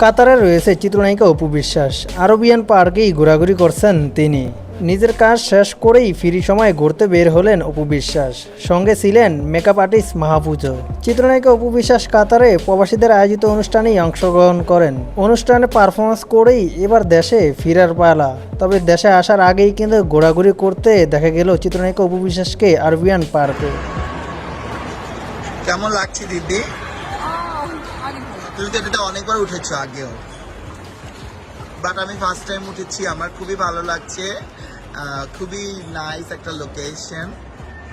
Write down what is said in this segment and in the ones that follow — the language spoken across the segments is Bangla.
কাতারে রয়েছে চিত্রনায়িকা অপু বিশ্বাস। আরবিয়ান পার্কেই ঘোরাঘুরি করছেন তিনি। নিজের কাজ শেষ করেই ফ্রি সময়ে ঘুরতে বের হলেন অপু বিশ্বাস। সঙ্গে ছিলেন মেকআপ আর্টিস্ট মাহফুজও। চিত্রনায়িকা অপু বিশ্বাস কাতারে প্রবাসীদের আয়োজিত অনুষ্ঠানেই অংশগ্রহণ করেন। অনুষ্ঠানে পারফরমেন্স করেই এবার দেশে ফেরার পালা। তবে দেশে আসার আগেই কিন্তু ঘোরাঘুরি করতে দেখা গেল চিত্রনায়িকা অপু বিশ্বাসকে আরবিয়ান পার্কে। কেমন লাগছে দিদি? অনেক ভালো। তুমি তো এটা অনেকবার উঠেছো আগেও, বাট আমি ফার্স্ট টাইম উঠেছি। আমার খুবই ভালো লাগছে। খুবই নাইস একটা লোকেশন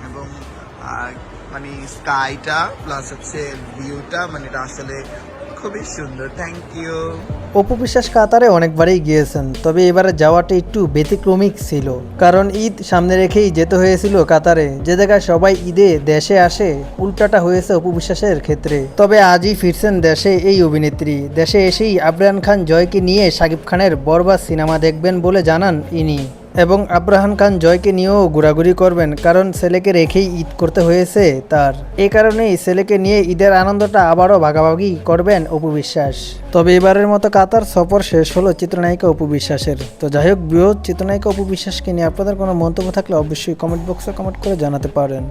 এবং মানে স্কাইটা প্লাস হচ্ছে ভিউটা, মানে এটা আসলে খুবই সুন্দর। Thank you. অপু বিশ্বাস কাতারে অনেকবারই গিয়েছেন, তবে এবারে যাওয়াটা একটু ব্যতিক্রমিক ছিল। কারণ ঈদ সামনে রেখেই যেতে হয়েছিল কাতারে, যে জায়গায় সবাই ঈদে দেশে আসে। উল্টাটা হয়েছে অপু বিশ্বাসের ক্ষেত্রে। তবে আজই ফিরছেন দেশে এই অভিনেত্রী। দেশে এসেই আবরাহান খান জয়কে নিয়ে শাকিব খানের বরবাদ সিনেমা দেখবেন বলে জানান ইনি। এবং আবরাহান খান জয়কে নিয়েও ঘোরাঘুরি করবেন, কারণ ছেলেকে রেখেই ঈদ করতে হয়েছে তার। এই কারণেই ছেলেকে নিয়ে ঈদের আনন্দটা আবারও ভাগাভাগি করবেন অপু বিশ্বাস। তবে এবারের মতো কাতার সফর শেষ হলো চিত্রনায়িকা অপু বিশ্বাসের। তো যাই হোক, বৃহৎ চিত্রনায়িকা অপু বিশ্বাসকে নিয়ে আপনাদের কোনো মন্তব্য থাকলে অবশ্যই কমেন্ট বক্সে কমেন্ট করে জানাতে পারেন।